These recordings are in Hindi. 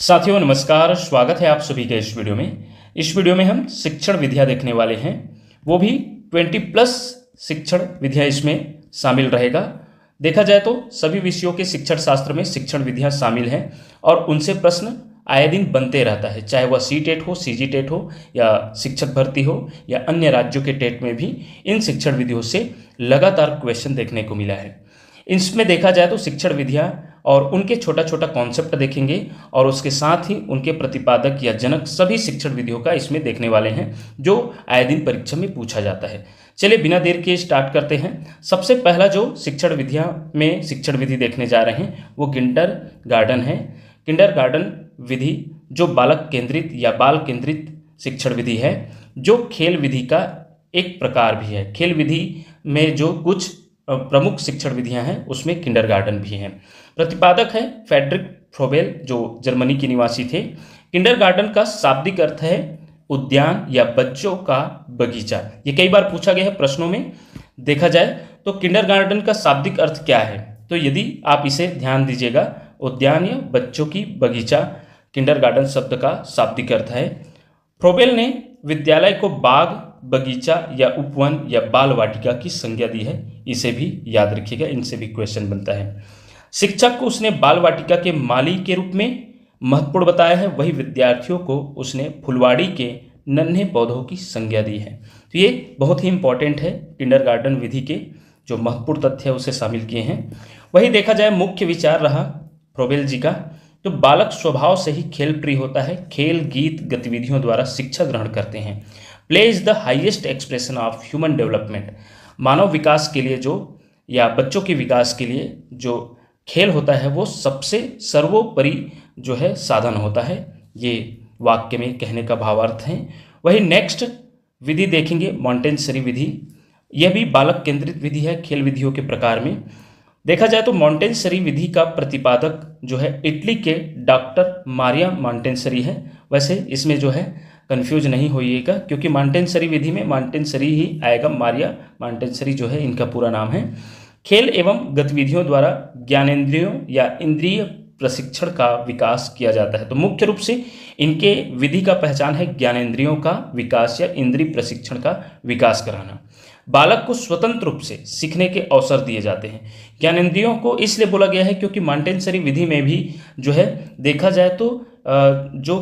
साथियों नमस्कार, स्वागत है आप सभी के इस वीडियो में। इस वीडियो में हम शिक्षण विधियाँ देखने वाले हैं, वो भी 20+ शिक्षण विधियाँ इसमें शामिल रहेगा। देखा जाए तो सभी विषयों के शिक्षण शास्त्र में शिक्षण विधियाँ शामिल हैं और उनसे प्रश्न आए दिन बनते रहता है, चाहे वह सी-टेट हो, सी-जी-टेट हो या शिक्षक भर्ती हो या अन्य राज्यों के टेट में भी इन शिक्षण विधियों से लगातार क्वेश्चन देखने को मिला है। इसमें देखा जाए तो शिक्षण विधियाँ और उनके छोटा छोटा कॉन्सेप्ट देखेंगे और उसके साथ ही उनके प्रतिपादक या जनक सभी शिक्षण विधियों का इसमें देखने वाले हैं, जो आए दिन परीक्षा में पूछा जाता है। चलिए बिना देर के स्टार्ट करते हैं। सबसे पहला जो शिक्षण विधियाँ में शिक्षण विधि देखने जा रहे हैं वो किंडर गार्डन है। किंडर गार्डन विधि जो बालक केंद्रित या बाल केंद्रित शिक्षण विधि है, जो खेल विधि का एक प्रकार भी है। खेल विधि में जो कुछ प्रमुख शिक्षण विधियां हैं उसमें किंडरगार्टन भी हैं। प्रतिपादक है फ्रेडरिक फ्रोबेल, जो जर्मनी के निवासी थे। किंडरगार्टन का शाब्दिक अर्थ है उद्यान या बच्चों का बगीचा। ये कई बार पूछा गया है प्रश्नों में। देखा जाए तो किंडरगार्टन का शाब्दिक अर्थ क्या है, तो यदि आप इसे ध्यान दीजिएगा, उद्यान या बच्चों की बगीचा किंडरगार्टन शब्द का शाब्दिक अर्थ है। फ्रोबेल ने विद्यालय को बाग, बगीचा या उपवन या बाल वाटिका की संज्ञा दी है। इसे भी याद रखिएगा, इनसे भी क्वेश्चन बनता है। शिक्षक को उसने बाल वाटिका के माली के रूप में महत्वपूर्ण बताया है, वही विद्यार्थियों को उसने फुलवाड़ी के नन्हे पौधों की संज्ञा दी है। तो ये बहुत ही इंपॉर्टेंट है, किंडरगार्टन विधि के जो महत्वपूर्ण तथ्य है उसे शामिल किए हैं। वही देखा जाए मुख्य विचार रहा फ्रोबेल जी का, तो बालक स्वभाव से ही खेल प्रिय होता है, खेल गीत गतिविधियों द्वारा शिक्षा ग्रहण करते हैं। Play is the highest expression of human development. मानव विकास के लिए जो या बच्चों के विकास के लिए जो खेल होता है वो सबसे सर्वोपरि जो है साधन होता है। ये वाक्य में कहने का भावार्थ है। वही नेक्स्ट विधि देखेंगे मॉन्टेसरी विधि। यह भी बालक केंद्रित विधि है खेल विधियों के प्रकार में। देखा जाए तो मॉन्टेसरी विधि का प्रतिपादक जो है इटली के डॉक्टर मारिया मॉन्टेसरी है। वैसे इसमें जो है कंफ्यूज नहीं होइएगा, क्योंकि मॉन्टेसरी विधि में मॉन्टेसरी ही आएगा। मारिया मॉन्टेसरी जो है इनका पूरा नाम है। खेल एवं गतिविधियों द्वारा ज्ञानेंद्रियों या इंद्रिय प्रशिक्षण का विकास किया जाता है। तो मुख्य रूप से इनके विधि का पहचान है ज्ञानेंद्रियों का विकास या इंद्रिय प्रशिक्षण का विकास कराना। बालक को स्वतंत्र रूप से सीखने के अवसर दिए जाते हैं। ज्ञानेंद्रियों को इसलिए बोला गया है क्योंकि मॉन्टेसरी विधि में भी जो है देखा जाए तो जो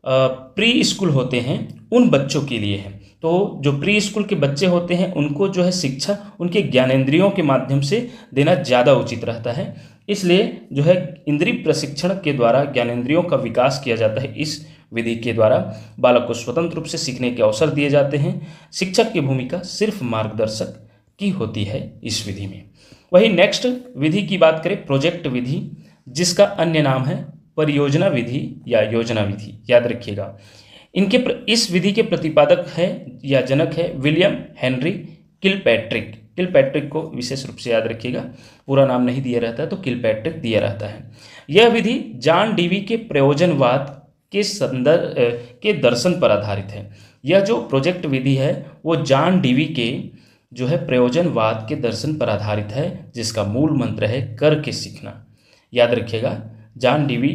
प्री स्कूल होते हैं उन बच्चों के लिए है। तो जो प्री स्कूल के बच्चे होते हैं उनको जो है शिक्षा उनके ज्ञानेंद्रियों के माध्यम से देना ज़्यादा उचित रहता है। इसलिए जो है इंद्रिय प्रशिक्षण के द्वारा ज्ञानेंद्रियों का विकास किया जाता है। इस विधि के द्वारा बालक को स्वतंत्र रूप से सीखने के अवसर दिए जाते हैं। शिक्षक की भूमिका सिर्फ मार्गदर्शक की होती है इस विधि में। वही नेक्स्ट विधि की बात करें प्रोजेक्ट विधि, जिसका अन्य नाम है परियोजना विधि या योजना विधि। याद रखिएगा, इस विधि के प्रतिपादक है या जनक है विलियम हेनरी किलपैट्रिक। किलपैट्रिक को विशेष रूप से याद रखिएगा, पूरा नाम नहीं दिया रहता है तो किलपैट्रिक दिया रहता है। यह विधि जॉन डीवी के प्रयोजनवाद के संदर्भ के दर्शन पर आधारित है। यह जो प्रोजेक्ट विधि है वो जॉन डीवी के जो है प्रयोजनवाद के दर्शन पर आधारित है, जिसका मूल मंत्र है करके सीखना। याद रखिएगा, जॉन डीवी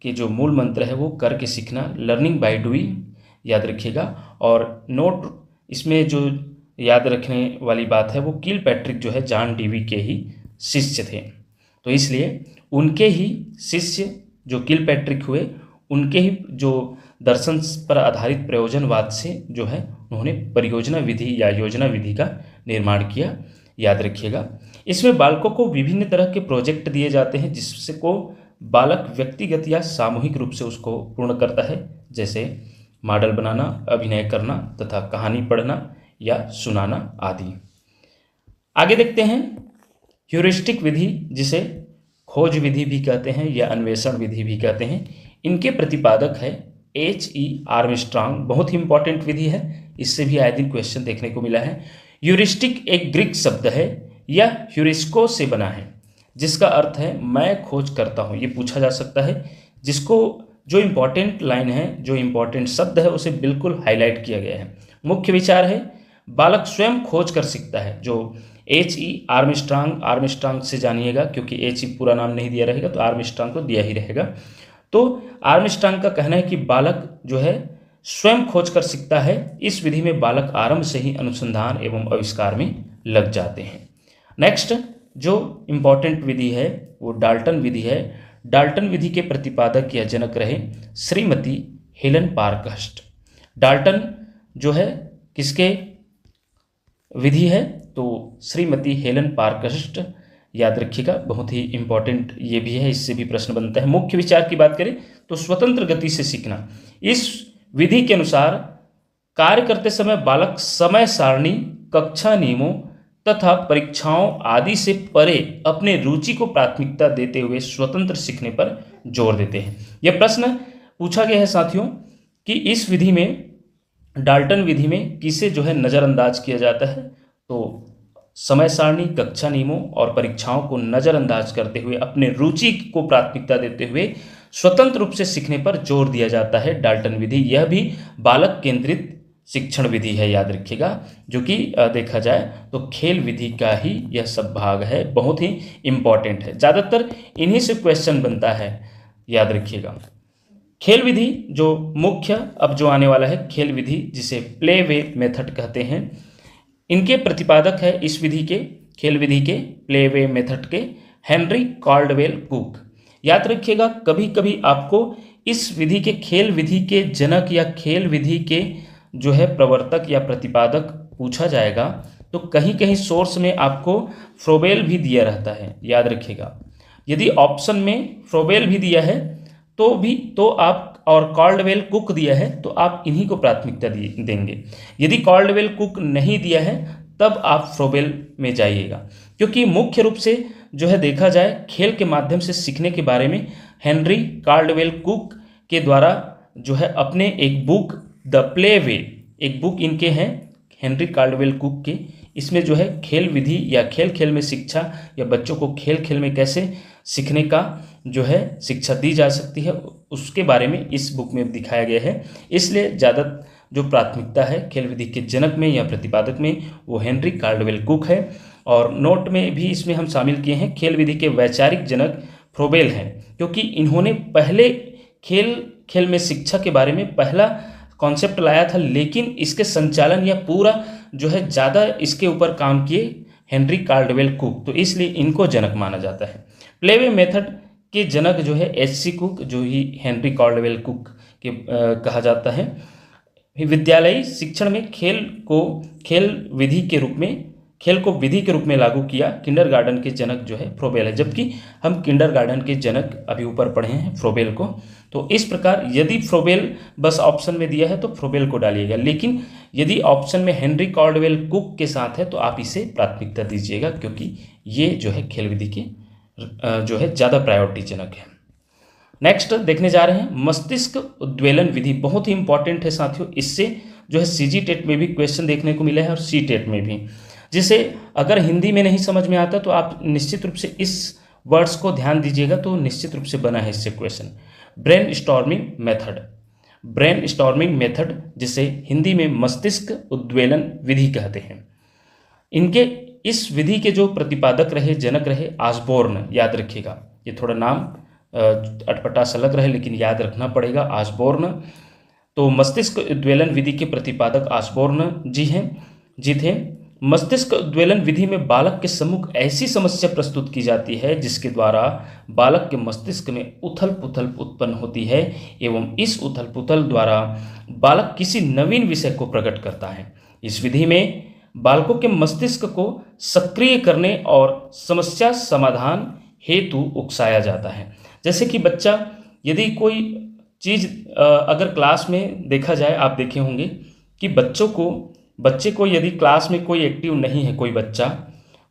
के जो मूल मंत्र है वो करके सीखना, लर्निंग बाय डूइंग। याद रखिएगा। और नोट इसमें जो याद रखने वाली बात है वो किलपैट्रिक जो है जॉन डीवी के ही शिष्य थे, तो इसलिए उनके ही शिष्य जो किलपैट्रिक हुए, उनके ही जो दर्शन पर आधारित प्रयोजनवाद से जो है उन्होंने परियोजना विधि या योजना विधि का निर्माण किया। याद रखिएगा, इसमें बालकों को विभिन्न तरह के प्रोजेक्ट दिए जाते हैं जिससे को बालक व्यक्तिगत या सामूहिक रूप से उसको पूर्ण करता है, जैसे मॉडल बनाना, अभिनय करना तथा कहानी पढ़ना या सुनाना आदि। आगे देखते हैं ह्यूरिस्टिक विधि, जिसे खोज विधि भी कहते हैं या अन्वेषण विधि भी कहते हैं। इनके प्रतिपादक है H.E. आर्मस्ट्रांग। बहुत ही इंपॉर्टेंट विधि है, इससे भी आए दिन क्वेश्चन देखने को मिला है। ह्यूरिस्टिक एक ग्रीक शब्द है, यह ह्यूरिस्को से बना है, जिसका अर्थ है मैं खोज करता हूँ। ये पूछा जा सकता है, जिसको जो इम्पोर्टेंट लाइन है, जो इम्पोर्टेंट शब्द है उसे बिल्कुल हाईलाइट किया गया है। मुख्य विचार है बालक स्वयं खोज कर सीखता है। जो H.E. आर्मस्ट्रांग से जानिएगा, क्योंकि H.E. पूरा नाम नहीं दिया रहेगा तो आर्मस्ट्रांग को दिया ही रहेगा। तो आर्मस्ट्रांग का कहना है कि बालक जो है स्वयं खोज कर सीखता है। इस विधि में बालक आरंभ से ही अनुसंधान एवं आविष्कार में लग जाते हैं। नेक्स्ट जो इम्पॉर्टेंट विधि है वो डाल्टन विधि है। डाल्टन विधि के प्रतिपादक या जनक रहे श्रीमती हेलन पार्कहर्स्ट। डाल्टन जो है किसके विधि है, तो श्रीमती हेलन पार्कहर्स्ट, याद रखिएगा, बहुत ही इंपॉर्टेंट ये भी है, इससे भी प्रश्न बनता है। मुख्य विचार की बात करें तो स्वतंत्र गति से सीखना। इस विधि के अनुसार कार्य करते समय बालक समय सारणी, कक्षा नियमों तथा परीक्षाओं आदि से परे अपने रुचि को प्राथमिकता देते हुए स्वतंत्र सीखने पर जोर देते हैं। यह प्रश्न पूछा गया है साथियों कि इस विधि में, डाल्टन विधि में किसे जो है नज़रअंदाज किया जाता है, तो समय सारणी, कक्षा नियमों और परीक्षाओं को नज़रअंदाज करते हुए अपने रुचि को प्राथमिकता देते हुए स्वतंत्र रूप से सीखने पर जोर दिया जाता है डाल्टन विधि। यह भी बालक केंद्रित शिक्षण विधि है, याद रखिएगा, जो कि देखा जाए तो खेल विधि का ही यह सब भाग है, बहुत ही इम्पॉर्टेंट है, ज़्यादातर इन्हीं से क्वेश्चन बनता है, याद रखिएगा। खेल विधि जो मुख्य अब जो आने वाला है खेल विधि, जिसे प्ले वे मेथड कहते हैं, इनके प्रतिपादक है इस विधि के, खेल विधि के प्ले वे मेथड के, हेनरी कॉल्डवेल कुक। याद रखिएगा, कभी कभी आपको इस विधि के, खेल विधि के जनक या खेल विधि के जो है प्रवर्तक या प्रतिपादक पूछा जाएगा तो कहीं कहीं सोर्स में आपको फ्रोबेल भी दिया रहता है, याद रखिएगा। यदि ऑप्शन में फ्रोबेल भी दिया है तो आप, और कॉल्डवेल कुक दिया है तो आप इन्हीं को प्राथमिकता देंगे। यदि कॉल्डवेल कुक नहीं दिया है तब आप फ्रोबेल में जाइएगा, क्योंकि मुख्य रूप से जो है देखा जाए खेल के माध्यम से सीखने के बारे में हेनरी कॉल्डवेल कुक के द्वारा जो है अपने एक बुक द प्ले वे, एक बुक इनके हैं हेनरी कॉल्डवेल कुक के, इसमें जो है खेल विधि या खेल खेल में शिक्षा या बच्चों को खेल खेल में कैसे सीखने का जो है शिक्षा दी जा सकती है उसके बारे में इस बुक में दिखाया गया है। इसलिए ज़्यादा जो प्राथमिकता है खेल विधि के जनक में या प्रतिपादक में वो हेनरी कॉल्डवेल कुक है। और नोट में भी इसमें हम शामिल किए हैं खेल विधि के वैचारिक जनक फ्रोबेल हैं, क्योंकि इन्होंने पहले खेल खेल में शिक्षा के बारे में पहला कॉन्सेप्ट लाया था, लेकिन इसके संचालन या पूरा जो है ज़्यादा इसके ऊपर काम किए हेनरी कॉल्डवेल कुक, तो इसलिए इनको जनक माना जाता है। प्लेवे मेथड के जनक जो है एच.सी. कुक, जो ही हेनरी कॉल्डवेल कुक के कहा जाता है। विद्यालयी शिक्षण में खेल को विधि के रूप में लागू किया किंडरगार्टन के जनक जो है फ्रोबेल है, जबकि हम किंडरगार्टन के जनक अभी ऊपर पढ़े हैं फ्रोबेल को। तो इस प्रकार यदि फ्रोबेल बस ऑप्शन में दिया है तो फ्रोबेल को डालिएगा, लेकिन यदि ऑप्शन में हेनरी कॉल्डवेल कुक के साथ है तो आप इसे प्राथमिकता दीजिएगा, क्योंकि ये जो है खेल विधि के जो है ज़्यादा प्रायोरिटी जनक है। नेक्स्ट देखने जा रहे हैं मस्तिष्क उद्वेलन विधि, बहुत ही इंपॉर्टेंट है साथियों। इससे जो है सीजी टेट में भी क्वेश्चन देखने को मिला है और सी टेट में भी, जिसे अगर हिंदी में नहीं समझ में आता तो आप निश्चित रूप से इस वर्ड्स को ध्यान दीजिएगा, तो निश्चित रूप से बना है इससे क्वेश्चन। ब्रेन स्टॉर्मिंग मेथड, जिसे हिंदी में मस्तिष्क उद्वेलन विधि कहते हैं। इनके इस विधि के जो प्रतिपादक रहे, जनक रहे ऑसबोर्न, याद रखिएगा, ये थोड़ा नाम अटपटा सा लग रहा है लेकिन याद रखना पड़ेगा, ऑसबोर्न। तो मस्तिष्क उद्वेलन विधि के प्रतिपादक ऑसबोर्न जी थे। मस्तिष्क उद्वेलन विधि में बालक के सम्मुख ऐसी समस्या प्रस्तुत की जाती है जिसके द्वारा बालक के मस्तिष्क में उथल पुथल उत्पन्न होती है एवं इस उथल पुथल द्वारा बालक किसी नवीन विषय को प्रकट करता है। इस विधि में बालकों के मस्तिष्क को सक्रिय करने और समस्या समाधान हेतु उकसाया जाता है। जैसे कि बच्चा यदि कोई चीज़ अगर क्लास में देखा जाए, आप देखे होंगे कि बच्चे को यदि क्लास में कोई एक्टिव नहीं है कोई बच्चा,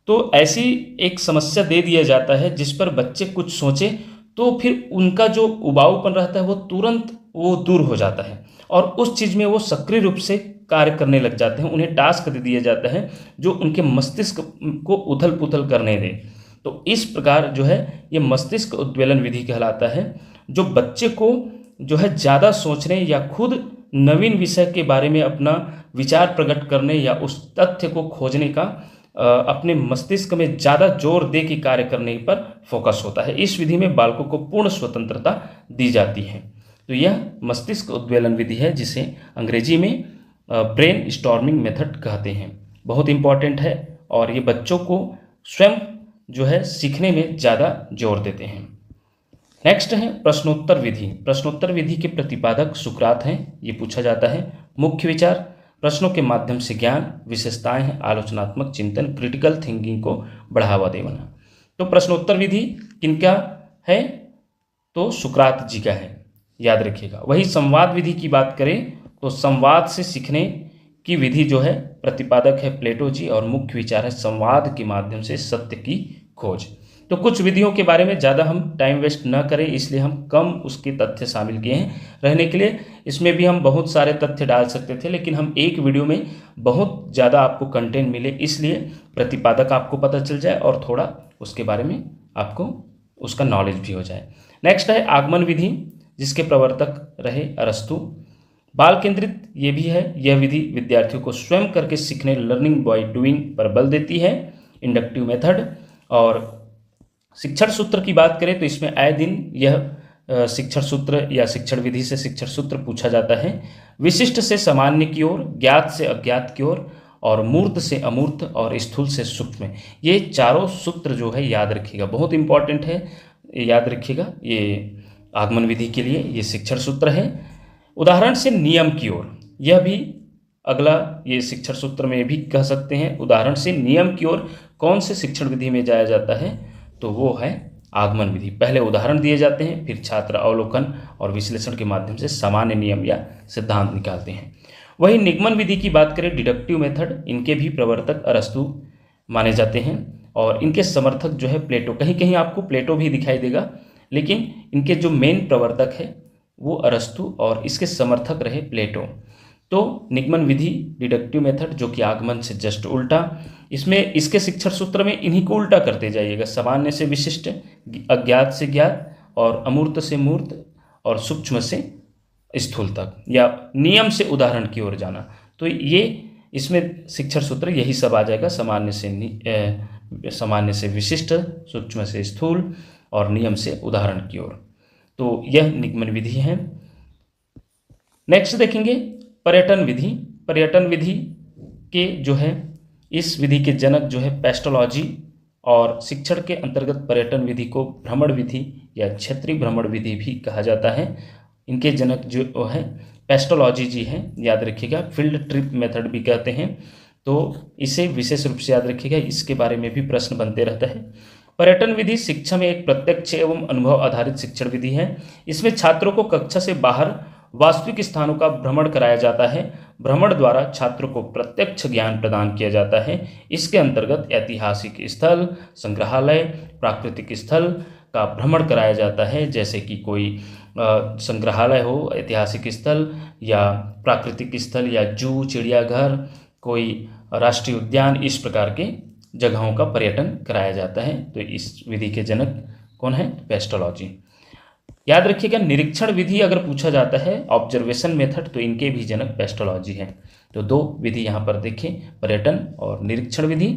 तो ऐसी एक समस्या दे दिया जाता है जिस पर बच्चे कुछ सोचे तो फिर उनका जो उबाऊपन रहता है वो तुरंत वो दूर हो जाता है और उस चीज़ में वो सक्रिय रूप से कार्य करने लग जाते हैं। उन्हें टास्क दे दिया जाता है जो उनके मस्तिष्क को उथल पुथल करने दे। तो इस प्रकार जो है ये मस्तिष्क उद्वेलन विधि कहलाता है, जो बच्चे को जो है ज़्यादा सोचने या खुद नवीन विषय के बारे में अपना विचार प्रकट करने या उस तथ्य को खोजने का अपने मस्तिष्क में ज़्यादा जोर दे के कार्य करने पर फोकस होता है। इस विधि में बालकों को पूर्ण स्वतंत्रता दी जाती है। तो यह मस्तिष्क उद्वेलन विधि है, जिसे अंग्रेजी में ब्रेन स्टॉर्मिंग मेथड कहते हैं। बहुत इंपॉर्टेंट है और ये बच्चों को स्वयं जो है सीखने में ज़्यादा जोर देते हैं। नेक्स्ट है प्रश्नोत्तर विधि। प्रश्नोत्तर विधि के प्रतिपादक सुकरात हैं। ये पूछा जाता है मुख्य विचार, प्रश्नों के माध्यम से ज्ञान, विशेषताएं हैं आलोचनात्मक चिंतन, क्रिटिकल थिंकिंग को बढ़ावा देना। तो प्रश्नोत्तर विधि किनका है? तो सुकरात जी का है, याद रखिएगा। वही संवाद विधि की बात करें तो संवाद से सीखने की विधि जो है प्रतिपादक है प्लेटो जी, और मुख्य विचार है संवाद के माध्यम से सत्य की खोज। तो कुछ विधियों के बारे में ज़्यादा हम टाइम वेस्ट न करें, इसलिए हम कम उसके तथ्य शामिल किए हैं रहने के लिए। इसमें भी हम बहुत सारे तथ्य डाल सकते थे, लेकिन हम एक वीडियो में बहुत ज़्यादा आपको कंटेंट मिले, इसलिए प्रतिपादक आपको पता चल जाए और थोड़ा उसके बारे में आपको उसका नॉलेज भी हो जाए। नेक्स्ट है आगमन विधि, जिसके प्रवर्तक रहे अरस्तु। बाल केंद्रित ये भी है। यह विधि विद्यार्थियों को स्वयं करके सीखने, लर्निंग बाय डूइंग पर बल देती है। Inductive method. और शिक्षण सूत्र की बात करें तो इसमें आए दिन यह शिक्षण सूत्र या शिक्षण विधि से शिक्षण सूत्र पूछा जाता है। विशिष्ट से सामान्य की ओर, ज्ञात से अज्ञात की ओर, और मूर्त से अमूर्त, और स्थूल से सूक्ष्म। ये चारों सूत्र जो है याद रखिएगा, बहुत इंपॉर्टेंट है, याद रखिएगा। ये आगमन विधि के लिए ये शिक्षण सूत्र है। उदाहरण से नियम की ओर, यह भी अगला ये शिक्षण सूत्र में भी कह सकते हैं। उदाहरण से नियम की ओर कौन से शिक्षण विधि में जाया जाता है? तो वो है आगमन विधि। पहले उदाहरण दिए जाते हैं, फिर छात्र अवलोकन और विश्लेषण के माध्यम से सामान्य नियम या सिद्धांत निकालते हैं। वही निगमन विधि की बात करें, डिडक्टिव मेथड, इनके भी प्रवर्तक अरस्तु माने जाते हैं और इनके समर्थक जो है प्लेटो। कहीं कहीं आपको प्लेटो भी दिखाई देगा, लेकिन इनके जो मेन प्रवर्तक है वो अरस्तु और इसके समर्थक रहे प्लेटो। तो निगमन विधि, डिडक्टिव मेथड, जो कि आगमन से जस्ट उल्टा। इसमें इसके शिक्षण सूत्र में इन्हीं को उल्टा करते जाइएगा। सामान्य से विशिष्ट, अज्ञात से ज्ञात, और अमूर्त से मूर्त, और सूक्ष्म से स्थूल तक, या नियम से उदाहरण की ओर जाना। तो ये इसमें शिक्षण सूत्र यही सब आ जाएगा। सामान्य से विशिष्ट, सूक्ष्म से स्थूल, और नियम से उदाहरण की ओर। तो यह निगमन विधि है। नेक्स्ट देखेंगे पर्यटन विधि। पर्यटन विधि के जो है इस विधि के जनक जो है पेस्टोलॉजी, और शिक्षण के अंतर्गत पर्यटन विधि को भ्रमण विधि या क्षेत्रीय भ्रमण विधि भी कहा जाता है। इनके जनक जो है पेस्टोलॉजी जी हैं, याद रखिएगा। फील्ड ट्रिप मेथड भी कहते हैं, तो इसे विशेष रूप से याद रखिएगा, इसके बारे में भी प्रश्न बनते रहता है। पर्यटन विधि शिक्षा में एक प्रत्यक्ष एवं अनुभव आधारित शिक्षण विधि है। इसमें छात्रों को कक्षा से बाहर वास्तविक स्थानों का भ्रमण कराया जाता है। भ्रमण द्वारा छात्रों को प्रत्यक्ष ज्ञान प्रदान किया जाता है। इसके अंतर्गत ऐतिहासिक स्थल, संग्रहालय, प्राकृतिक स्थल का भ्रमण कराया जाता है, जैसे कि कोई संग्रहालय हो, ऐतिहासिक स्थल या प्राकृतिक स्थल, या जू, चिड़ियाघर, कोई राष्ट्रीय उद्यान, इस प्रकार के जगहों का पर्यटन कराया जाता है। तो इस विधि के जनक कौन है? पेस्टोलॉजी। याद रखिएगा, निरीक्षण विधि अगर पूछा जाता है, ऑब्जर्वेशन मेथड, तो इनके भी जनक पेस्टोलॉजी है। तो दो विधि यहाँ पर देखें, पर्यटन और निरीक्षण विधि,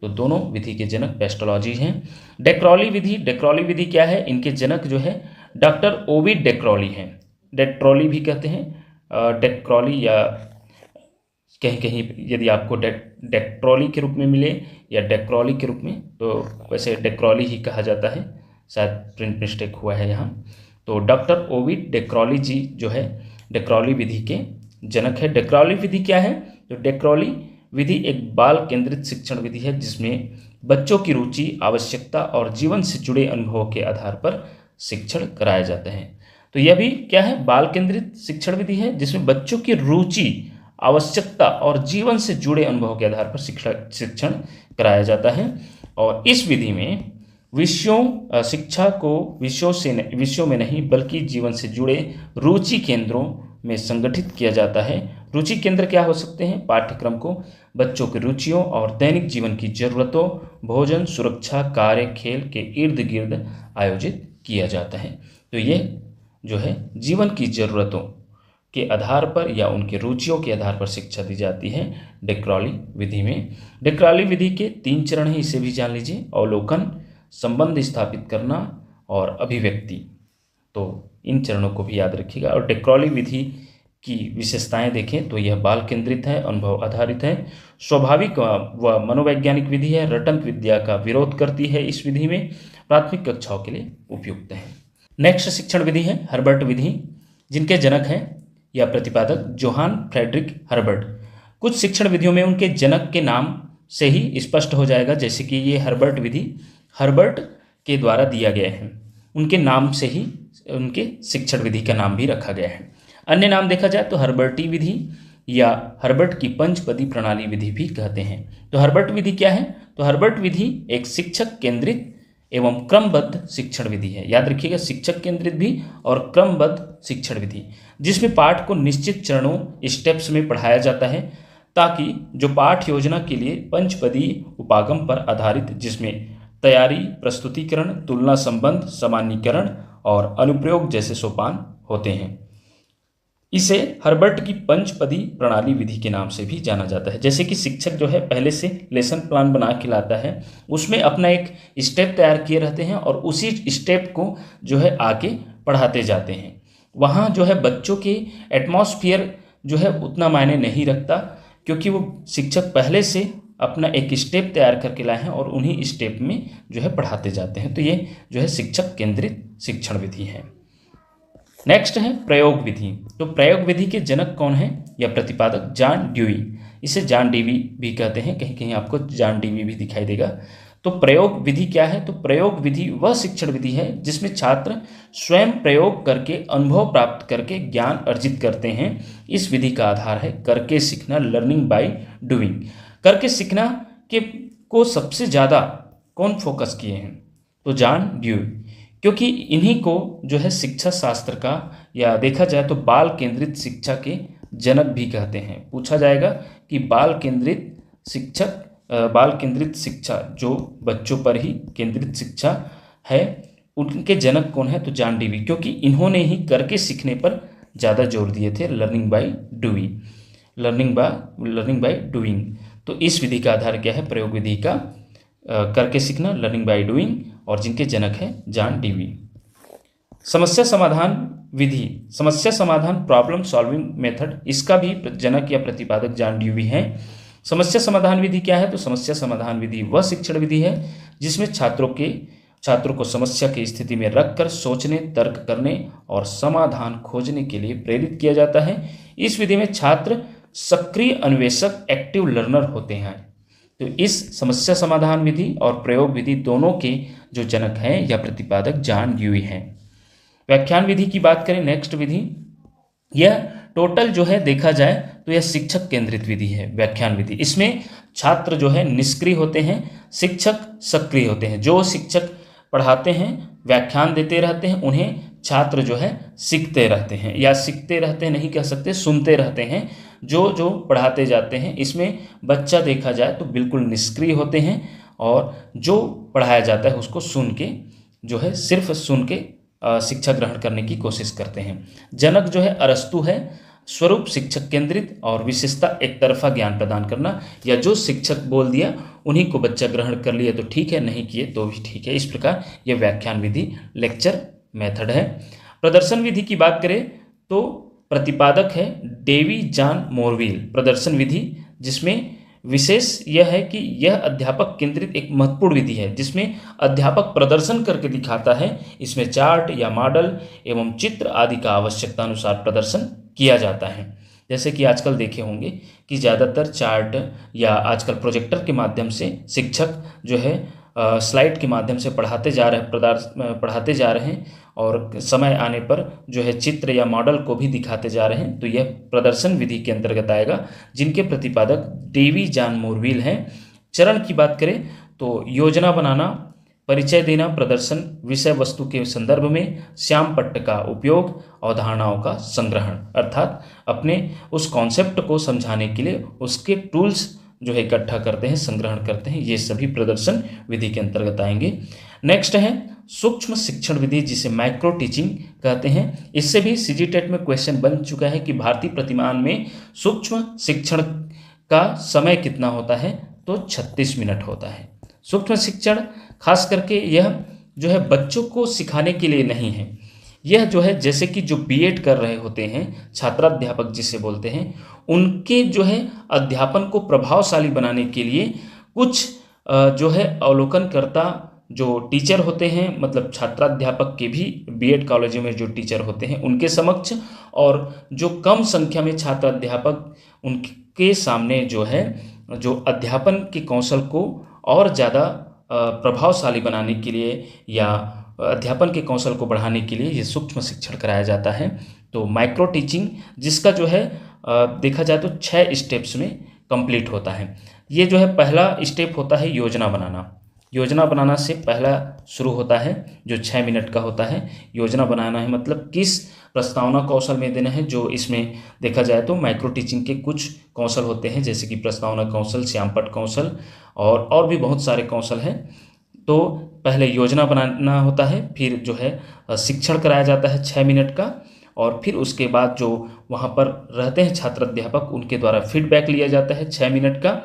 तो दोनों विधि के जनक पेस्टोलॉजी हैं। डेक्रोली विधि। डेक्रोली विधि क्या है? इनके जनक जो है डॉक्टर ओविड डेक्रोली हैं। डेक्रोली भी कहते हैं, डेक्रोली, या कहीं कहीं यदि आपको डेक्ट्रोली के रूप में मिले या डेक्रोली के रूप में, तो वैसे डेक्रोली ही कहा जाता है, शायद प्रिंट मिस्टेक हुआ है यहाँ। तो डॉक्टर ओविड डेक्रोली जी जो है डेक्रोली विधि के जनक है। डेक्रोली विधि क्या है? तो डेक्रोली विधि एक बाल केंद्रित शिक्षण विधि है, जिसमें बच्चों की रुचि, आवश्यकता और जीवन से जुड़े अनुभवों के आधार पर शिक्षण कराए जाते हैं। तो यह भी क्या है? बाल केंद्रित शिक्षण विधि है, जिसमें बच्चों की रुचि, आवश्यकता और जीवन से जुड़े अनुभवों के आधार पर शिक्षण कराया जाता है। और इस विधि में शिक्षा को विषयों में नहीं बल्कि जीवन से जुड़े रुचि केंद्रों में संगठित किया जाता है। रुचि केंद्र क्या हो सकते हैं? पाठ्यक्रम को बच्चों की रुचियों और दैनिक जीवन की जरूरतों, भोजन, सुरक्षा, कार्य, खेल के इर्द गिर्द आयोजित किया जाता है। तो ये जो है जीवन की जरूरतों के आधार पर या उनके रुचियों के आधार पर शिक्षा दी जाती है डिक्रॉली विधि में। डिक्रॉली विधि के 3 चरण हैं, इसे भी जान लीजिए। अवलोकन, संबंध स्थापित करना और अभिव्यक्ति। तो इन चरणों को भी याद रखिएगा। और डिक्रॉली विधि की विशेषताएं देखें तो यह बाल केंद्रित है, अनुभव आधारित है, स्वाभाविक व मनोवैज्ञानिक विधि है, रटंक विद्या का विरोध करती है। इस विधि में प्राथमिक कक्षाओं के लिए उपयुक्त है। नेक्स्ट शिक्षण विधि है हर्बर्ट विधि, जिनके जनक हैं या प्रतिपादक जोहान फ्रेडरिक हर्बर्ट। कुछ शिक्षण विधियों में उनके जनक के नाम से ही स्पष्ट हो जाएगा, जैसे कि ये हर्बर्ट विधि हर्बर्ट के द्वारा दिया गया है, उनके नाम से ही उनके शिक्षण विधि का नाम भी रखा गया है। अन्य नाम देखा जाए तो हर्बर्टी विधि या हर्बर्ट की पंचपदी प्रणाली विधि भी कहते हैं। तो हर्बर्ट विधि क्या है? तो हर्बर्ट विधि एक शिक्षक केंद्रित एवं क्रमबद्ध शिक्षण विधि है। याद रखिएगा, शिक्षक केंद्रित भी और क्रमबद्ध शिक्षण विधि, जिसमें पाठ को निश्चित चरणों स्टेप्स में पढ़ाया जाता है, ताकि जो पाठ योजना के लिए पंचपदी उपागम पर आधारित, जिसमें तैयारी, प्रस्तुतिकरण, तुलना, संबंध, सामान्यीकरण और अनुप्रयोग जैसे सोपान होते हैं। इसे हर्बर्ट की पंचपदी प्रणाली विधि के नाम से भी जाना जाता है। जैसे कि शिक्षक जो है पहले से लेसन प्लान बना के लाता है, उसमें अपना एक स्टेप तैयार किए रहते हैं और उसी स्टेप को जो है आगे पढ़ाते जाते हैं। वहाँ जो है बच्चों के एटमॉस्फेयर जो है उतना मायने नहीं रखता, क्योंकि वो शिक्षक पहले से अपना एक स्टेप तैयार करके लाए हैं और उन्हीं स्टेप में जो है पढ़ाते जाते हैं। तो ये जो है शिक्षक केंद्रित शिक्षण विधि है। नेक्स्ट है प्रयोग विधि। तो प्रयोग विधि के जनक कौन है या प्रतिपादक? John dewy. इसे जॉन डीवी भी कहते हैं, कहीं कहीं आपको जॉन डीवी भी दिखाई देगा। तो प्रयोग विधि क्या है? तो प्रयोग विधि वह शिक्षण विधि है जिसमें छात्र स्वयं प्रयोग करके अनुभव प्राप्त करके ज्ञान अर्जित करते हैं। इस विधि का आधार है करके सीखना, लर्निंग बाय डूइंग। करके सीखना के को सबसे ज़्यादा कौन फोकस किए हैं? तो जॉन ड्यूई, क्योंकि इन्हीं को जो है शिक्षा शास्त्र का या देखा जाए तो बाल केंद्रित शिक्षा के जनक भी कहते हैं। पूछा जाएगा कि बाल केंद्रित शिक्षा जो बच्चों पर ही केंद्रित शिक्षा है, उनके जनक कौन है? तो जॉन डीवी, क्योंकि इन्होंने ही करके सीखने पर ज़्यादा जोर दिए थे, लर्निंग बाय डूइंग। तो इस विधि का आधार क्या है? प्रयोग विधि का करके सीखना, लर्निंग बाय डूइंग, और जिनके जनक हैं जॉन डीवी। समस्या समाधान विधि, समस्या समाधान प्रॉब्लम सॉल्विंग मेथड, इसका भी जनक या प्रतिपादक जॉन डीवी है। समस्या समाधान विधि क्या है? तो समस्या समाधान विधि वह शिक्षण विधि है जिसमें छात्रों को समस्या की स्थिति में रखकर सोचने, तर्क करने और समाधान खोजने के लिए प्रेरित किया जाता है। इस विधि में छात्र सक्रिय अन्वेषक, एक्टिव लर्नर होते हैं। तो इस समस्या समाधान विधि और प्रयोग विधि दोनों के जो जनक हैं या प्रतिपादक जॉन ड्यूई हैं। व्याख्यान विधि की बात करें, नेक्स्ट विधि, यह टोटल जो है देखा जाए तो यह शिक्षक केंद्रित विधि है। व्याख्यान विधि, इसमें छात्र जो है निष्क्रिय होते हैं, शिक्षक सक्रिय होते हैं। जो शिक्षक पढ़ाते हैं, व्याख्यान देते रहते हैं, उन्हें छात्र जो है सीखते रहते हैं, या सीखते रहते हैं नहीं कह सकते, सुनते रहते हैं जो पढ़ाते जाते हैं। इसमें बच्चा देखा जाए तो बिल्कुल निष्क्रिय होते हैं और जो पढ़ाया जाता है उसको सुन के जो है सिर्फ सुन के शिक्षा ग्रहण करने की कोशिश करते हैं। जनक जो है अरस्तु है, स्वरूप शिक्षक केंद्रित और विशेषता एक तरफा ज्ञान प्रदान करना, या जो शिक्षक बोल दिया उन्हीं को बच्चा ग्रहण कर लिया तो ठीक है, नहीं किए तो भी ठीक है। इस प्रकार यह व्याख्यान विधि लेक्चर मेथड है। प्रदर्शन विधि की बात करें तो प्रतिपादक है डेवी जॉन मोरविल। प्रदर्शन विधि जिसमें विशेष यह है कि यह अध्यापक केंद्रित एक महत्वपूर्ण विधि है जिसमें अध्यापक प्रदर्शन करके दिखाता है। इसमें चार्ट या मॉडल एवं चित्र आदि का आवश्यकता अनुसार प्रदर्शन किया जाता है। जैसे कि आजकल देखे होंगे कि ज़्यादातर चार्ट या आजकल प्रोजेक्टर के माध्यम से शिक्षक जो है स्लाइड के माध्यम से पढ़ाते जा रहे हैं और समय आने पर जो है चित्र या मॉडल को भी दिखाते जा रहे हैं। तो यह प्रदर्शन विधि के अंतर्गत आएगा, जिनके प्रतिपादक डेवी जॉन मोरविल हैं। चरण की बात करें तो योजना बनाना, परिचय देना, प्रदर्शन, विषय वस्तु के संदर्भ में श्याम पट्ट का उपयोग, अवधारणाओं का संग्रहण, अर्थात अपने उस कॉन्सेप्ट को समझाने के लिए उसके टूल्स जो है इकट्ठा करते हैं, संग्रहण करते हैं। ये सभी प्रदर्शन विधि के अंतर्गत आएंगे। नेक्स्ट है सूक्ष्म शिक्षण विधि जिसे माइक्रो टीचिंग कहते हैं। इससे भी सीजीटेट में क्वेश्चन बन चुका है कि भारतीय प्रतिमान में सूक्ष्म शिक्षण का समय कितना होता है, तो 36 मिनट होता है। सूक्ष्म शिक्षण खास करके यह जो है बच्चों को सिखाने के लिए नहीं है, यह जो है जैसे कि जो बीएड कर रहे होते हैं छात्राध्यापक जिसे बोलते हैं, उनके जो है अध्यापन को प्रभावशाली बनाने के लिए कुछ जो है अवलोकनकर्ता जो टीचर होते हैं, मतलब छात्राध्यापक के भी बीएड कॉलेजों में जो टीचर होते हैं उनके समक्ष, और जो कम संख्या में छात्राध्यापक उनके सामने जो है जो अध्यापन के कौशल को और ज़्यादा प्रभावशाली बनाने के लिए या अध्यापन के कौशल को बढ़ाने के लिए ये सूक्ष्म शिक्षण कराया जाता है। तो माइक्रो टीचिंग जिसका जो है देखा जाए तो 6 स्टेप्स में कंप्लीट होता है। ये जो है पहला स्टेप होता है योजना बनाना। योजना बनाना से पहला शुरू होता है जो 6 मिनट का होता है। योजना बनाना है मतलब किस प्रस्तावना कौशल में देना है, जो इसमें देखा जाए तो माइक्रो टीचिंग के कुछ कौशल होते हैं जैसे कि प्रस्तावना कौशल, श्यामपट्ट कौशल और भी बहुत सारे कौशल हैं। तो पहले योजना बनाना होता है, फिर जो है शिक्षण कराया जाता है 6 मिनट का, और फिर उसके बाद जो वहाँ पर रहते हैं छात्र अध्यापक उनके द्वारा फीडबैक लिया जाता है 6 मिनट का।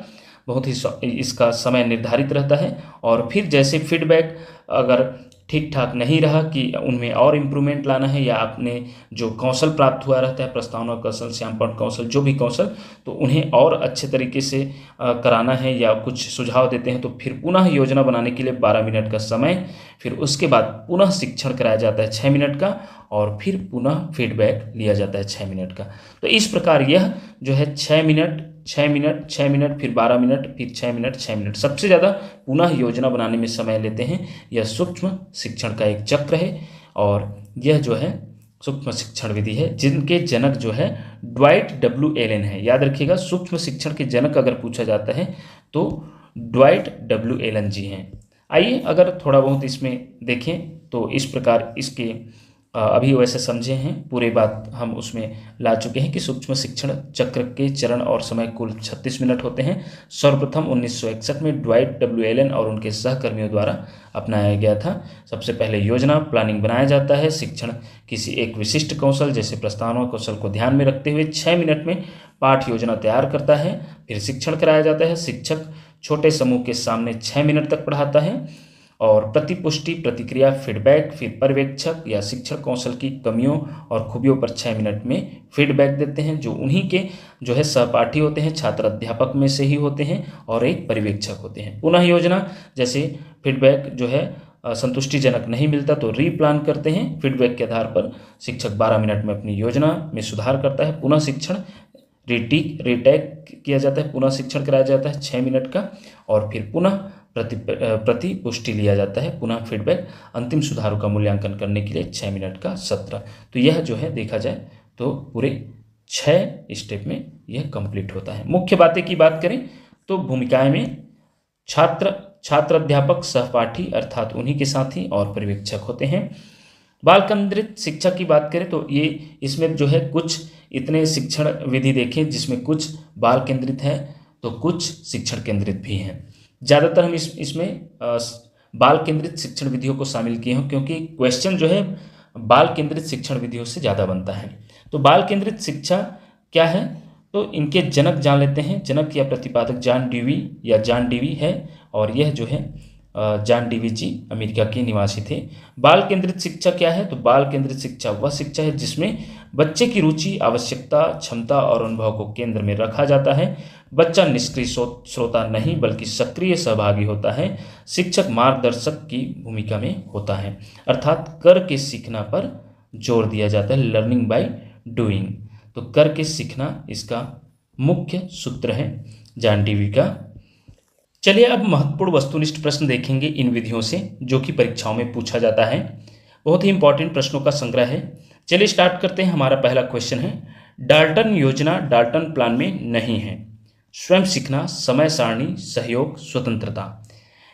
बहुत ही इसका समय निर्धारित रहता है, और फिर जैसे फीडबैक अगर ठीक ठाक नहीं रहा कि उनमें और इम्प्रूवमेंट लाना है या आपने जो कौशल प्राप्त हुआ रहता है प्रस्तावना कौशल, श्यामपट्ट कौशल, जो भी कौशल, तो उन्हें और अच्छे तरीके से कराना है या कुछ सुझाव देते हैं, तो फिर पुनः योजना बनाने के लिए 12 मिनट का समय, फिर उसके बाद पुनः शिक्षण कराया जाता है 6 मिनट का, और फिर पुनः फीडबैक लिया जाता है 6 मिनट का। तो इस प्रकार यह जो है 6 मिनट 6 मिनट 6 मिनट फिर 12 मिनट फिर 6 मिनट 6 मिनट सबसे ज़्यादा पुनः योजना बनाने में समय लेते हैं। यह सूक्ष्म शिक्षण का एक चक्र है, और यह जो है सूक्ष्म शिक्षण विधि है जिनके जनक जो है ड्वाइट डब्ल्यू एलन है। याद रखिएगा, सूक्ष्म शिक्षण के जनक अगर पूछा जाता है तो ड्वाइट डब्ल्यू एलन जी हैं। आइए अगर थोड़ा बहुत इसमें देखें तो इस प्रकार इसके अभी वैसे समझे हैं, पूरी बात हम उसमें ला चुके हैं कि सूक्ष्म शिक्षण चक्र के चरण और समय कुल 36 मिनट होते हैं। सर्वप्रथम 1961 में ड्वाइट डब्ल्यू एलन और उनके सहकर्मियों द्वारा अपनाया गया था। सबसे पहले योजना प्लानिंग बनाया जाता है। शिक्षण किसी एक विशिष्ट कौशल जैसे प्रस्तावना कौशल को ध्यान में रखते हुए 6 मिनट में पाठ योजना तैयार करता है। फिर शिक्षण कराया जाता है। शिक्षक छोटे समूह के सामने 6 मिनट तक पढ़ाता है, और प्रतिपुष्टि, प्रतिक्रिया, फीडबैक, फिर पर्यवेक्षक या शिक्षण कौशल की कमियों और खूबियों पर 6 मिनट में फीडबैक देते हैं, जो उन्हीं के जो है सहपाठी होते हैं, छात्र अध्यापक में से ही होते हैं, और एक पर्यवेक्षक होते हैं। पुनः योजना जैसे फीडबैक जो है संतुष्टिजनक नहीं मिलता तो रीप्लान करते हैं। फीडबैक के आधार पर शिक्षक 12 मिनट में अपनी योजना में सुधार करता है। पुनः शिक्षण रीटैक किया जाता है, पुनः शिक्षण कराया जाता है 6 मिनट का, और फिर पुनः प्रतिपुष्टि लिया जाता है, पुनः फीडबैक, अंतिम सुधारों का मूल्यांकन करने के लिए 6 मिनट का सत्र। तो यह जो है देखा जाए तो पूरे 6 स्टेप में यह कंप्लीट होता है। मुख्य बातें की बात करें तो भूमिकाएं में छात्र अध्यापक, सहपाठी अर्थात उन्हीं के साथी और पर्यवेक्षक होते हैं। बाल केंद्रित शिक्षा की बात करें तो ये इसमें जो है कुछ इतने शिक्षण विधि देखें जिसमें कुछ बाल केंद्रित है तो कुछ शिक्षण केंद्रित भी हैं। ज़्यादातर हम इसमें बाल केंद्रित शिक्षण विधियों को शामिल किए हैं क्योंकि क्वेश्चन जो है बाल केंद्रित शिक्षण विधियों से ज़्यादा बनता है। तो बाल केंद्रित शिक्षा क्या है तो इनके जनक जान लेते हैं। जनक या प्रतिपादक जॉन डीवी है, और यह जो है जॉन डीवी जी अमेरिका के निवासी थे। बाल केंद्रित शिक्षा क्या है तो बाल केंद्रित शिक्षा वह शिक्षा है जिसमें बच्चे की रुचि, आवश्यकता, क्षमता और अनुभव को केंद्र में रखा जाता है। बच्चा निष्क्रिय श्रोता नहीं बल्कि सक्रिय सहभागी होता है। शिक्षक मार्गदर्शक की भूमिका में होता है, अर्थात करके सीखना पर जोर दिया जाता है, लर्निंग बाय डूइंग। तो करके सीखना इसका मुख्य सूत्र है जॉन डीवी का। चलिए अब महत्वपूर्ण वस्तुनिष्ठ प्रश्न देखेंगे इन विधियों से जो कि परीक्षाओं में पूछा जाता है। बहुत ही इंपॉर्टेंट प्रश्नों का संग्रह है। चलिए स्टार्ट करते हैं। हमारा पहला क्वेश्चन है, डाल्टन योजना डाल्टन प्लान में नहीं है। स्वयं सीखना, समय सारणी, सहयोग, स्वतंत्रता।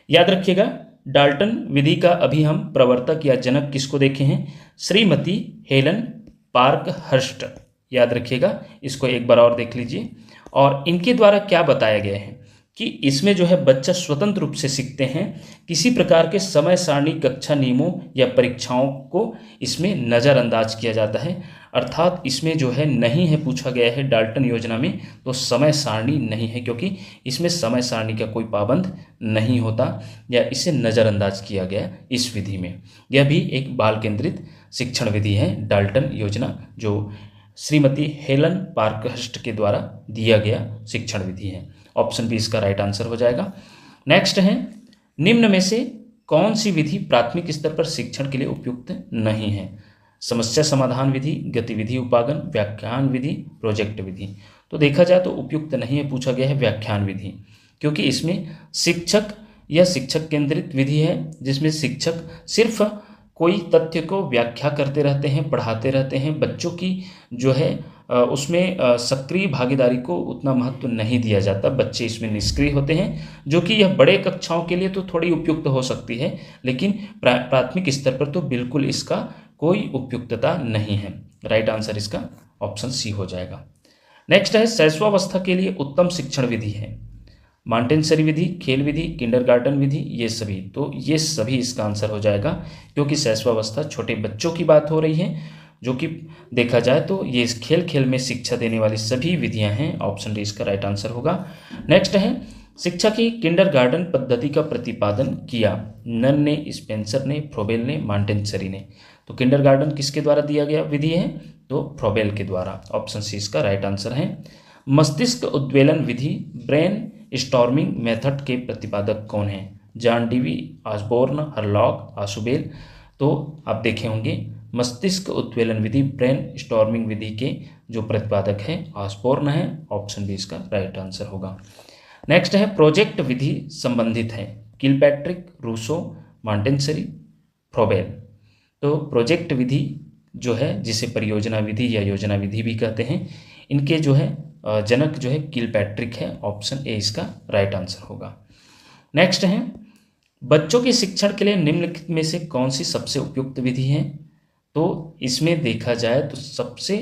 याद रखिएगा, डाल्टन विधि का अभी हम प्रवर्तक या जनक किसको देखे हैं, श्रीमती हेलन पार्कहर्स्ट। याद रखिएगा, इसको एक बार और देख लीजिए। और इनके द्वारा क्या बताया गया है कि इसमें जो है बच्चा स्वतंत्र रूप से सीखते हैं, किसी प्रकार के समय सारणी, कक्षा नियमों या परीक्षाओं को इसमें नज़रअंदाज किया जाता है। अर्थात इसमें जो है नहीं है, पूछा गया है डाल्टन योजना में तो समय सारणी नहीं है, क्योंकि इसमें समय सारणी का कोई पाबंद नहीं होता या इसे नज़रअंदाज किया गया इस विधि में। यह भी एक बाल केंद्रित शिक्षण विधि है, डाल्टन योजना, जो श्रीमती हेलन पार्कहर्स्ट के द्वारा दिया गया शिक्षण विधि है। ऑप्शन बी इसका राइट आंसर हो जाएगा। नेक्स्ट है, निम्न में से कौन सी विधि प्राथमिक स्तर पर शिक्षण के लिए उपयुक्त नहीं है? समस्या समाधान विधि, गतिविधि उपागम, व्याख्यान विधि, प्रोजेक्ट विधि। तो देखा जाए तो उपयुक्त नहीं है, पूछा गया है व्याख्यान विधि, क्योंकि इसमें शिक्षक केंद्रित विधि है, जिसमें शिक्षक सिर्फ कोई तथ्य को व्याख्या करते रहते हैं, पढ़ाते रहते हैं। बच्चों की जो है उसमें सक्रिय भागीदारी को उतना महत्व नहीं दिया जाता, बच्चे इसमें निष्क्रिय होते हैं, जो कि यह बड़े कक्षाओं के लिए तो थोड़ी उपयुक्त हो सकती है, लेकिन प्राथमिक स्तर पर तो बिल्कुल इसका कोई उपयुक्तता नहीं है। राइट आंसर इसका ऑप्शन सी हो जाएगा। नेक्स्ट है, शैशवावस्था के लिए उत्तम शिक्षण विधि है? मॉन्टेसरी विधि, खेल विधि, किंडरगार्टन विधि, ये सभी। तो ये सभी इसका आंसर हो जाएगा, क्योंकि शैशवावस्था छोटे बच्चों की बात हो रही है, जो कि देखा जाए तो ये इस खेल में शिक्षा देने वाली सभी विधियां हैं। ऑप्शन डी इसका राइट आंसर होगा। नेक्स्ट है, शिक्षा की किंडरगार्टन पद्धति का प्रतिपादन किया? नन ने, स्पेंसर ने, फ्रोबेल ने, मॉन्टेसरी ने। तो किंडरगार्टन किसके द्वारा दिया गया विधि है? तो फ्रोबेल के द्वारा। ऑप्शन सी इसका राइट आंसर है। मस्तिष्क उद्वेलन विधि, ब्रेन स्टॉर्मिंग मेथड के प्रतिपादक कौन हैं? John Dewey, Osborne, Hurlock, Ausubel. तो आप देखे होंगे मस्तिष्क उद्वेलन विधि, ब्रेन स्टॉर्मिंग विधि के जो प्रतिपादक हैं ऑसबोर्न है। ऑप्शन बी इसका राइट आंसर होगा। नेक्स्ट है, प्रोजेक्ट विधि संबंधित है? Kilpatrick, Rousseau, Montessori, Froebel. तो प्रोजेक्ट विधि जो है, जिसे परियोजना विधि या योजना विधि भी कहते हैं, इनके जो है जनक जो है किलपैट्रिक है। ऑप्शन ए इसका राइट आंसर होगा। नेक्स्ट है, बच्चों के शिक्षण के लिए निम्नलिखित में से कौन सी सबसे उपयुक्त विधि है? तो इसमें देखा जाए तो सबसे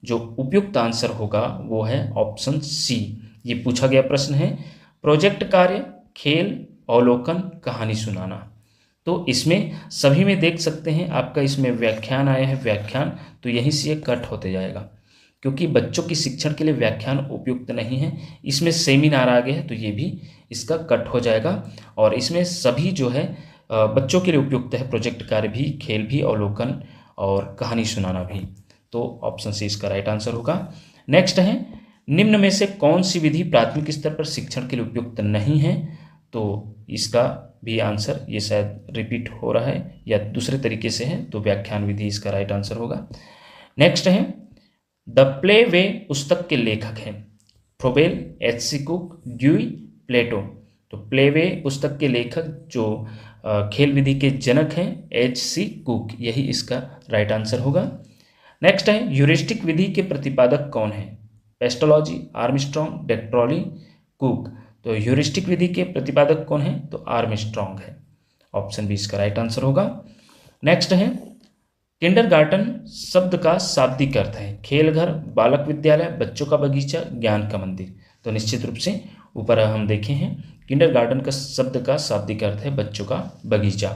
जो उपयुक्त आंसर होगा वो है ऑप्शन सी। ये पूछा गया प्रश्न है, प्रोजेक्ट कार्य, खेल, अवलोकन, कहानी सुनाना। तो इसमें सभी में देख सकते हैं आपका इसमें व्याख्यान आया है, व्याख्यान, तो यहीं से ये कट होते जाएगा, क्योंकि बच्चों की शिक्षण के लिए व्याख्यान उपयुक्त नहीं है। इसमें सेमिनार आ गए हैं तो ये भी इसका कट हो जाएगा। और इसमें सभी जो है बच्चों के लिए उपयुक्त है, प्रोजेक्ट कार्य भी, खेल भी, अवलोकन और कहानी सुनाना भी। तो ऑप्शन सी इसका राइट आंसर होगा। नेक्स्ट है, निम्न में से कौन सी विधि प्राथमिक स्तर पर शिक्षण के लिए उपयुक्त नहीं है? तो इसका भी आंसर ये शायद रिपीट हो रहा है या दूसरे तरीके से है, तो व्याख्यान विधि इसका राइट आंसर होगा। नेक्स्ट है, द प्ले वे पुस्तक के लेखक हैं? फ्रोबेल, एच.सी. कुक, ड्यूई, प्लेटो। तो प्ले वे पुस्तक के लेखक जो खेल विधि के जनक हैं, एच.सी. कुक, यही इसका राइट आंसर होगा। नेक्स्ट है, ह्यूरिस्टिक विधि के प्रतिपादक कौन है? Pestalozzi, Armstrong, Decroly, Cook. तो ह्यूरिस्टिक विधि के प्रतिपादक कौन है? तो आर्मस्ट्रॉन्ग है। ऑप्शन बी इसका राइट आंसर होगा। नेक्स्ट है, किंडरगार्टन शब्द का शाब्दिक अर्थ है? खेल घर, बालक विद्यालय, बच्चों का बगीचा, ज्ञान का मंदिर। तो निश्चित रूप से ऊपर हम देखे हैं किंडरगार्टन का शब्द का शाब्दिक अर्थ है बच्चों का बगीचा।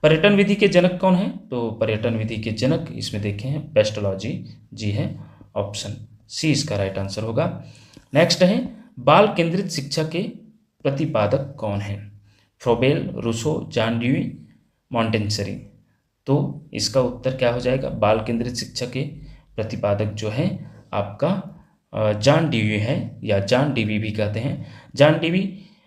पर्यटन विधि के जनक कौन है? तो पर्यटन विधि के जनक इसमें देखे हैं पेस्टोलॉजी जी है। ऑप्शन सी इसका राइट आंसर होगा। नेक्स्ट है, बाल केंद्रित शिक्षा के प्रतिपादक कौन है? Froebel, Rousseau, John Dewey, Montessori. तो इसका उत्तर क्या हो जाएगा? बाल केंद्रित शिक्षा के प्रतिपादक जो है आपका जॉन डीवी है, या जॉन डीवी भी कहते हैं। जॉन डीवी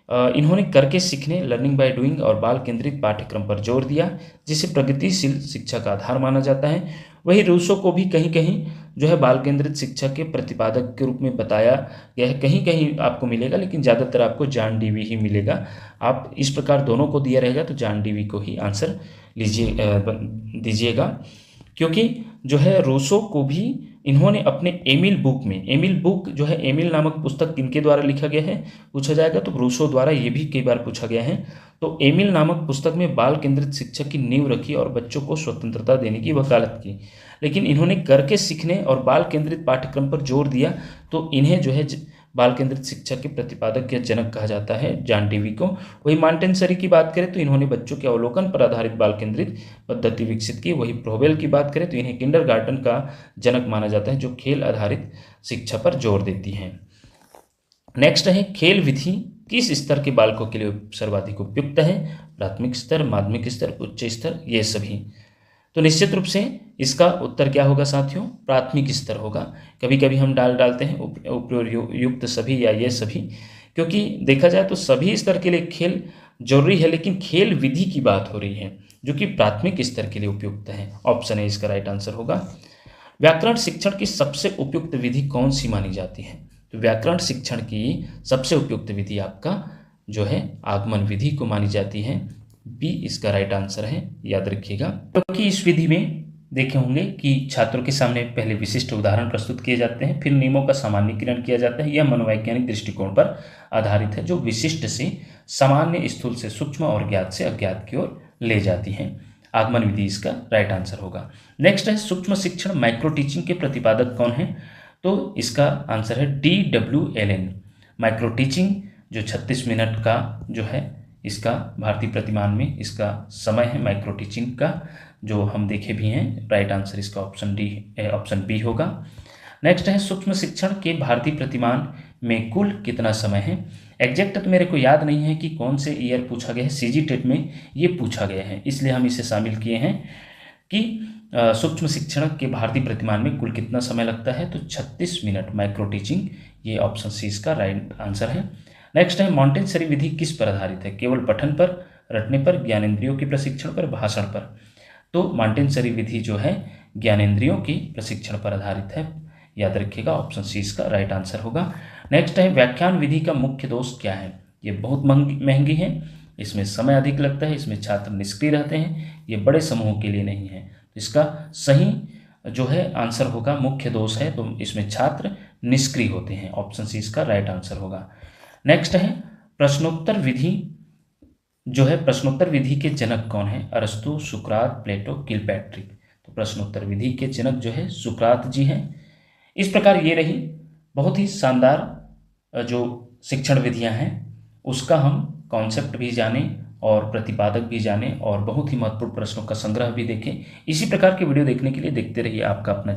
इन्होंने करके सीखने, लर्निंग बाय डूइंग और बाल केंद्रित पाठ्यक्रम पर जोर दिया, जिसे प्रगतिशील शिक्षा का आधार माना जाता है। वही रूसो को भी कहीं कहीं जो है बाल केंद्रित शिक्षा के प्रतिपादक के रूप में बताया गया है, कहीं कहीं आपको मिलेगा, लेकिन ज़्यादातर आपको जॉन डीवी ही मिलेगा। आप इस प्रकार दोनों को दिया रहेगा तो जॉन डीवी को ही आंसर दीजिएगा, क्योंकि जो है रूसो को भी इन्होंने अपने एमिल बुक में, एमिल बुक जो है, एमिल नामक पुस्तक किनके द्वारा लिखा गया है पूछा जाएगा, तो रूसो द्वारा, ये भी कई बार पूछा गया है। तो एमिल नामक पुस्तक में बाल केंद्रित शिक्षा की नींव रखी और बच्चों को स्वतंत्रता देने की वकालत की, लेकिन इन्होंने करके सीखने और बाल केंद्रित पाठ्यक्रम पर जोर दिया, तो इन्हें जो है बाल केंद्रित शिक्षा के प्रतिपादक या जनक कहा जाता है जॉन डेवी को। वही मॉन्टेसरी की बात करें तो इन्होंने बच्चों के अवलोकन पर आधारित बाल केंद्रित पद्धति विकसित की। वही फ्रोबेल की बात करें तो इन्हें किंडरगार्टन का जनक माना जाता है, जो खेल आधारित शिक्षा पर जोर देती हैं। नेक्स्ट है खेल विधि किस स्तर के बालकों के लिए सर्वाधिक उपयुक्त है? प्राथमिक स्तर, माध्यमिक स्तर, उच्च स्तर, ये सभी। तो निश्चित रूप से इसका उत्तर क्या होगा साथियों? प्राथमिक स्तर होगा। कभी कभी हम डालते हैं उपयुक्त सभी या ये सभी, क्योंकि देखा जाए तो सभी स्तर के लिए खेल जरूरी है, लेकिन खेल विधि की बात हो रही है जो कि प्राथमिक स्तर के लिए उपयुक्त है। ऑप्शन ए इसका राइट आंसर होगा। व्याकरण शिक्षण की सबसे उपयुक्त विधि कौन सी मानी जाती है? तो व्याकरण शिक्षण की सबसे उपयुक्त विधि आपका जो है आगमन विधि को मानी जाती है। बी इसका राइट आंसर है, याद रखिएगा। क्योंकि इस विधि में देखे होंगे कि छात्रों के सामने पहले विशिष्ट उदाहरण प्रस्तुत किए जाते हैं, फिर नियमों का सामान्यीकरण किया जाता है। यह मनोवैज्ञानिक दृष्टिकोण पर आधारित है जो विशिष्ट से सामान्य, स्थूल से सूक्ष्म और ज्ञात से अज्ञात की ओर ले जाती है। आगमन विधि इसका राइट आंसर होगा। नेक्स्ट है सूक्ष्म शिक्षण माइक्रो टीचिंग के प्रतिपादक कौन है? तो इसका आंसर है DW एलेन। माइक्रो टीचिंग जो 36 मिनट का जो है इसका भारतीय प्रतिमान में इसका समय है माइक्रो टीचिंग का, जो हम देखे भी हैं। राइट आंसर इसका ऑप्शन बी होगा। नेक्स्ट है सूक्ष्म शिक्षण के भारतीय प्रतिमान में कुल कितना समय है? एग्जैक्ट तो मेरे को याद नहीं है कि कौन से ईयर पूछा गया है, CG टेट में ये पूछा गया है, इसलिए हम इसे शामिल किए हैं कि सूक्ष्म शिक्षण के भारतीय प्रतिमान में कुल कितना समय लगता है। तो 36 मिनट माइक्रो टीचिंग, ये ऑप्शन सी इसका राइट आंसर है। नेक्स्ट है मॉन्टेसरी विधि किस पर आधारित है? केवल पठन पर, रटने पर, ज्ञानेंद्रियों के प्रशिक्षण पर, भाषण पर? तो मॉन्टेसरी विधि जो है ज्ञानेंद्रियों की प्रशिक्षण पर आधारित है, याद रखिएगा। ऑप्शन सी इसका राइट आंसर होगा। नेक्स्ट है व्याख्यान विधि का मुख्य दोष क्या है? ये बहुत महंगी है, इसमें समय अधिक लगता है, इसमें छात्र निष्क्रिय रहते हैं, ये बड़े समूहों के लिए नहीं है। इसका सही जो है आंसर होगा मुख्य दोष है, तो इसमें छात्र निष्क्रिय होते हैं। ऑप्शन सी इसका राइट आंसर होगा। नेक्स्ट है प्रश्नोत्तर विधि जो है, प्रश्नोत्तर विधि के जनक कौन है? अरस्तु, सुकरात, प्लेटो, किलपैट्रिक? तो प्रश्नोत्तर विधि के जनक जो है सुकरात जी हैं। इस प्रकार ये रही बहुत ही शानदार जो शिक्षण विधियां हैं, उसका हम कॉन्सेप्ट भी जाने और प्रतिपादक भी जाने और बहुत ही महत्वपूर्ण प्रश्नों का संग्रह भी देखें। इसी प्रकार के वीडियो देखने के लिए देखते रहिए आपका अपना